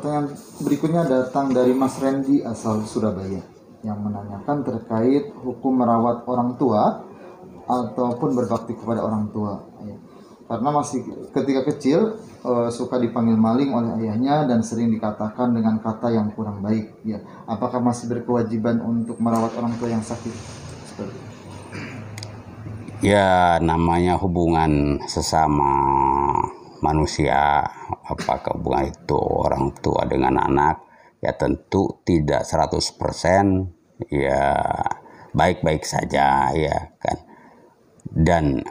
Pertanyaan berikutnya datang dari Mas Randy asal Surabaya yang menanyakan terkait hukum merawat orang tua ataupun berbakti kepada orang tua. Karena masih ketika kecil suka dipanggil maling oleh ayahnya dan sering dikatakan dengan kata yang kurang baik. Ya, apakah masih berkewajiban untuk merawat orang tua yang sakit? Seperti itu. Ya, namanya hubungan sesama manusia, apakah hubungan itu orang tua dengan anak, ya tentu tidak 100% ya baik-baik saja, ya kan. Dan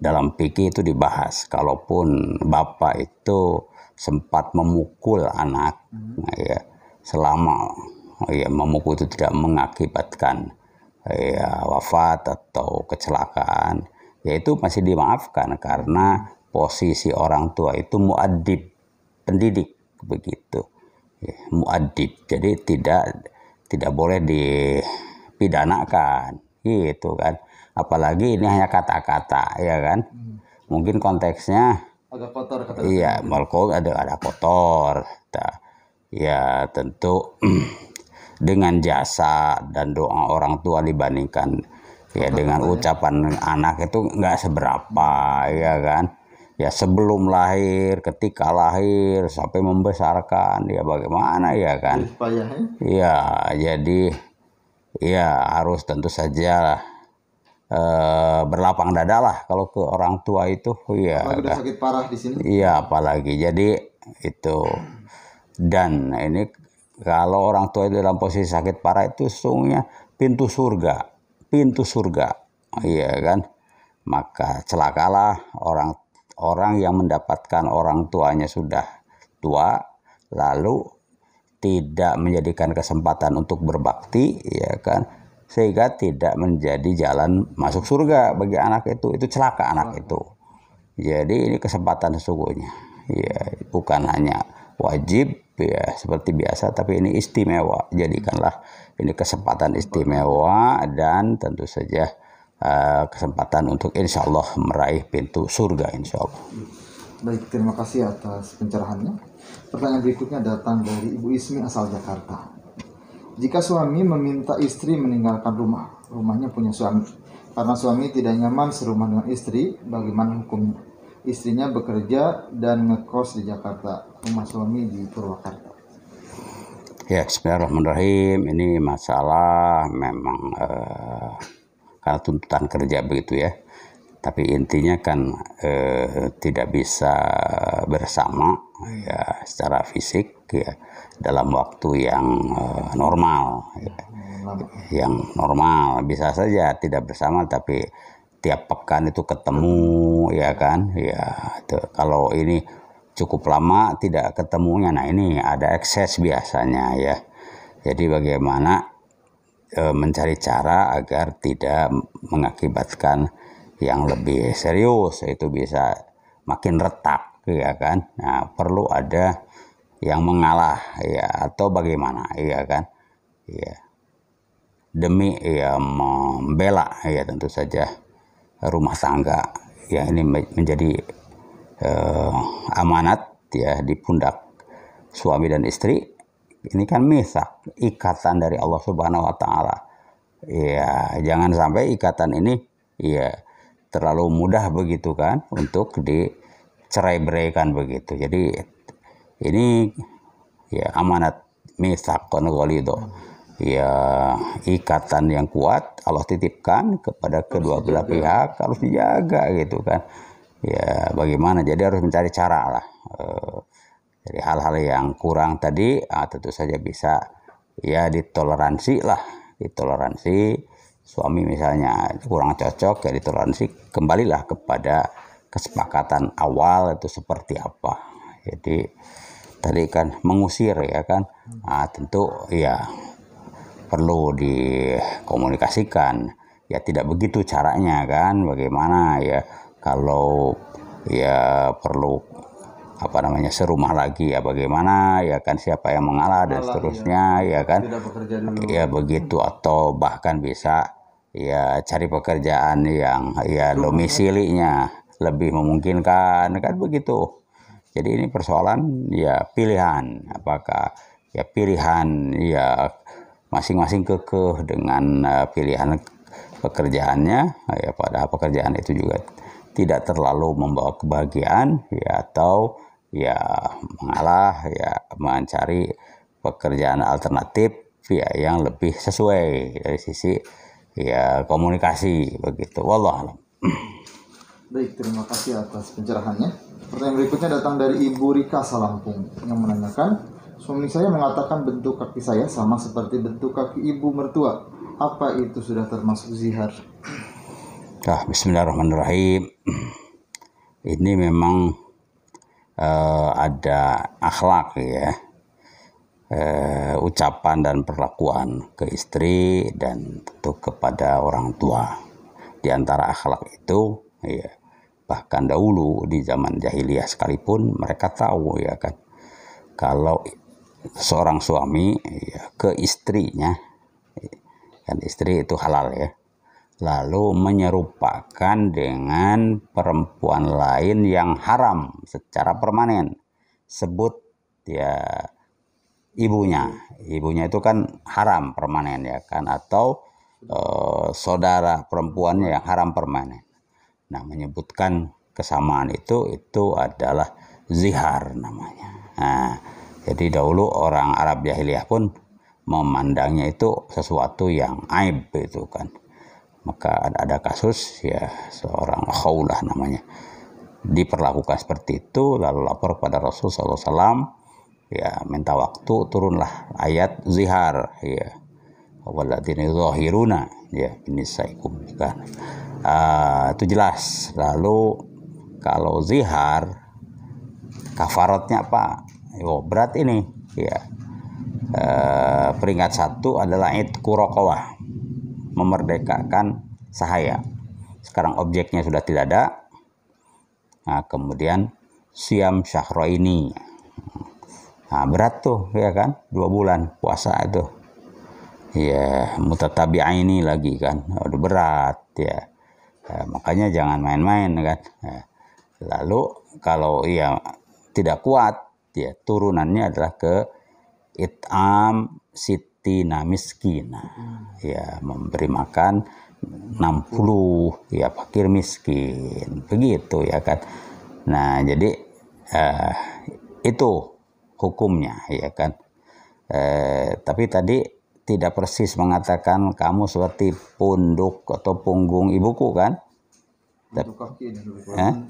dalam fikih itu dibahas, kalaupun bapak itu sempat memukul anak, ya selama ya memukul itu tidak mengakibatkan ya wafat atau kecelakaan, ya itu masih dimaafkan karena posisi orang tua itu muadib, pendidik begitu, ya, muadib, jadi tidak boleh dipidanakan gitu kan, apalagi ini hanya kata-kata, ya kan, mungkin konteksnya Agak kotor kata. Iya, malko ada kotor. Nah, ya tentu dengan jasa dan doa orang tua dibandingkan ya dengan ucapan anak itu nggak seberapa, ya kan. Ya sebelum lahir, ketika lahir, sampai membesarkan, ya bagaimana, ya kan. Ya jadi ya harus tentu saja berlapang dada lah kalau ke orang tua itu, ya. Apalagi udah sakit parah di sini. Iya, apalagi jadi itu. Dan ini kalau orang tua itu dalam posisi sakit parah itu sesungguhnya pintu surga, iya kan. Maka celakalah orang yang mendapatkan orang tuanya sudah tua lalu tidak menjadikan kesempatan untuk berbakti, ya kan, sehingga tidak menjadi jalan masuk surga bagi anak itu celaka anak itu. Jadi ini kesempatan sesungguhnya, ya bukan hanya wajib ya seperti biasa, tapi ini istimewa. Jadikanlah ini kesempatan istimewa dan tentu saja kesempatan untuk insya Allah meraih pintu surga insya Allah. Baik, terima kasih atas pencerahannya. Pertanyaan berikutnya datang dari Ibu Ismi asal Jakarta. Jika suami meminta istri meninggalkan rumahnya punya suami, karena suami tidak nyaman serumah dengan istri, bagaimana hukumnya? Istrinya bekerja dan ngekos di Jakarta, rumah suami di Purwakarta. Ya, bismillahirrahmanirrahim. Ini masalah memang karena tuntutan kerja begitu ya. Tapi intinya kan tidak bisa bersama ya secara fisik ya dalam waktu yang normal ya. Yang normal bisa saja tidak bersama tapi tiap pekan itu ketemu, ya kan, ya kalau ini cukup lama tidak ketemunya, nah ini ada ekses biasanya ya. Jadi bagaimana mencari cara agar tidak mengakibatkan yang lebih serius, itu bisa makin retak, ya kan. Nah perlu ada yang mengalah ya atau bagaimana, ya kan, ya demi ya membela ya tentu saja rumah tangga ya ini menjadi amanat ya di pundak suami dan istri. Ini kan mitsak, ikatan dari Allah Subhanahu wa taala. Ya, jangan sampai ikatan ini ya terlalu mudah begitu kan untuk dicerai-beraikan begitu. Jadi ini ya amanat mitsaqun ghalidho. Ya ikatan yang kuat Allah titipkan kepada kedua belah pihak, harus dijaga gitu kan. Ya bagaimana, jadi harus mencari cara lah. Jadi hal-hal yang kurang tadi tentu saja bisa ya ditoleransi lah, ditoleransi. Suami misalnya kurang cocok ya ditoleransi, kembalilah kepada kesepakatan awal itu seperti apa. Jadi tadi kan mengusir ya kan, tentu ya perlu dikomunikasikan ya, tidak begitu caranya kan, bagaimana ya kalau ya perlu serumah lagi ya bagaimana ya kan, siapa yang mengalah dan seterusnya ya kan, ya begitu, atau bahkan bisa ya cari pekerjaan yang ya domisilinya lebih memungkinkan kan begitu. Jadi ini persoalan ya pilihan, apakah ya pilihan ya masing-masing kekeh dengan pilihan pekerjaannya, ya pada pekerjaan itu juga tidak terlalu membawa kebahagiaan, ya atau ya mengalah ya mencari pekerjaan alternatif ya yang lebih sesuai dari sisi ya komunikasi begitu. Wallahualam. Baik, terima kasih atas pencerahannya. Pertanyaan berikutnya datang dari Ibu Rika Salampung yang menanyakan, suami saya mengatakan bentuk kaki saya sama seperti bentuk kaki ibu mertua. Apa itu sudah termasuk zihar? Bismillahirrahmanirrahim. Ini memang ada akhlak ya, ucapan dan perlakuan ke istri dan tentu kepada orang tua. Di antara akhlak itu ya, bahkan dahulu di zaman jahiliyah sekalipun mereka tahu ya kan, kalau seorang suami ya, ke istrinya, kan istri itu halal ya, lalu menyerupakan dengan perempuan lain yang haram secara permanen, sebut ya ibunya itu kan haram permanen ya kan, atau saudara perempuannya yang haram permanen. Nah, menyebutkan kesamaan itu adalah zihar namanya. Nah, jadi dahulu orang Arab jahiliyah pun memandangnya itu sesuatu yang aib itu kan. Maka ada kasus ya seorang Khawlah namanya diperlakukan seperti itu, lalu lapor kepada Rasulullah SAW, ya minta waktu, turunlah ayat zihar ya, walladzina yuzahiruna ya nisaikum kan. Itu jelas. Lalu kalau zihar kafaratnya apa? Berat ini ya. Peringkat 1 adalah itqu raqabah, memerdekakan sahaya. Sekarang objeknya sudah tidak ada. Nah, kemudian siam syahraini. Nah, berat tuh ya kan, 2 bulan puasa itu. Ya, mutatabi'aini lagi kan. Udah berat ya. Makanya jangan main-main kan. Lalu kalau ya tidak kuat, ya turunannya adalah ke it'am sittina miskina, ya memberi makan 60 ya fakir miskin, begitu ya kan. Nah, jadi itu hukumnya ya kan. Tapi tadi tidak persis mengatakan kamu seperti punduk atau punggung ibuku kan? Bentuk kaki ini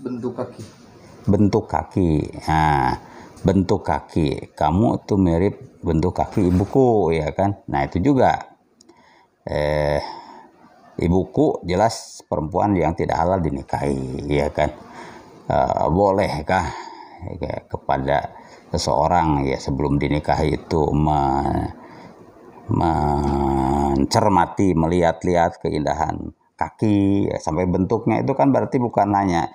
bentuk kaki. Bentuk kaki. Nah, bentuk kaki kamu tuh mirip bentuk kaki ibuku ya kan. Nah, itu juga ibuku jelas perempuan yang tidak halal dinikahi ya kan. Bolehkah ya, kepada seseorang ya sebelum dinikahi itu mencermati, melihat-lihat keindahan kaki ya, sampai bentuknya itu kan berarti bukan hanya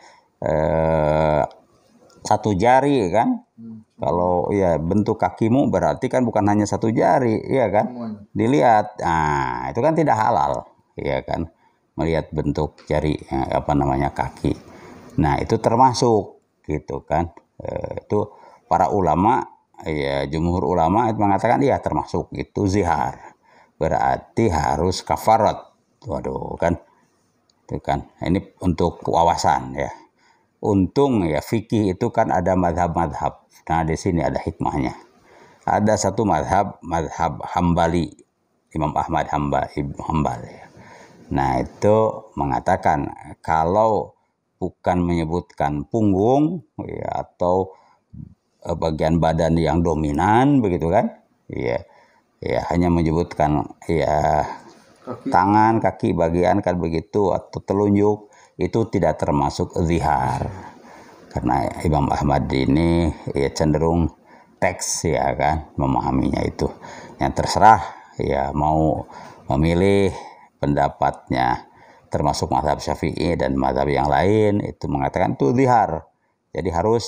satu jari kan. Kalau ya bentuk kakimu berarti kan bukan hanya satu jari ya kan, dilihat. Nah, itu kan tidak halal ya kan, melihat bentuk jari kaki. Nah, itu termasuk gitu kan. Itu para ulama ya, jumhur ulama itu mengatakan iya termasuk itu zihar, berarti harus kafarat. Waduh kan, itu kan. Ini untuk wawasan ya. Untung ya fikih itu kan ada madhab-madhab. Nah, di sini ada hikmahnya. Ada satu madhab Hambali, Imam Ahmad Hambali. Nah, itu mengatakan kalau bukan menyebutkan punggung ya, atau bagian badan yang dominan begitu kan, ya hanya menyebutkan ya tangan, kaki bagian kan begitu, atau telunjuk, itu tidak termasuk zihar. Karena Imam Ahmad ini ya cenderung teks ya kan, memahaminya itu. Yang terserah ya mau memilih pendapatnya, termasuk mazhab Syafi'i dan mazhab yang lain itu mengatakan itu zihar. Jadi harus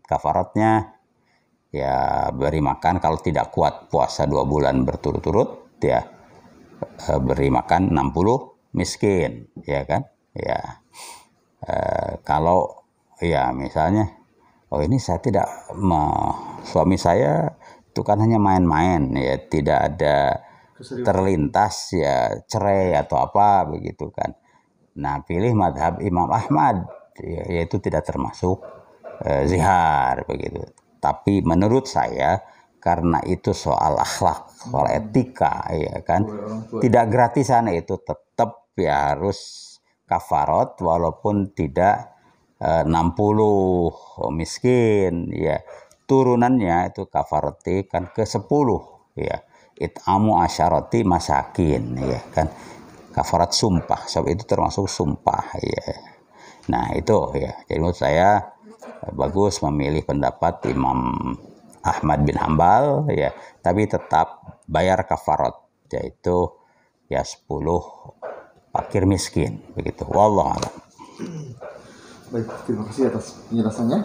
kafaratnya ya beri makan, kalau tidak kuat puasa 2 bulan berturut-turut ya beri makan 60 miskin ya kan ya. Kalau ya misalnya, oh ini saya tidak, suami saya itu kan hanya main-main ya, tidak ada terlintas ya cerai atau apa begitu kan. Nah pilih madhab Imam Ahmad, yaitu tidak termasuk zihar begitu. Tapi menurut saya karena itu soal akhlak, soal etika ya kan, tidak gratisan, itu tetap ya harus kafarat walaupun tidak 60 miskin ya. Turunannya itu kafarati kan ke 10 ya. It'amu asyarati masakin ya kan. Kafarat sumpah, sebab itu termasuk sumpah ya. Nah itu ya, jadi menurut saya bagus memilih pendapat Imam Ahmad bin Hambal ya, tapi tetap bayar kafarat, yaitu ya 10 fakir miskin begitu. Wallahu a'lam. Baik, terima kasih atas penjelasannya.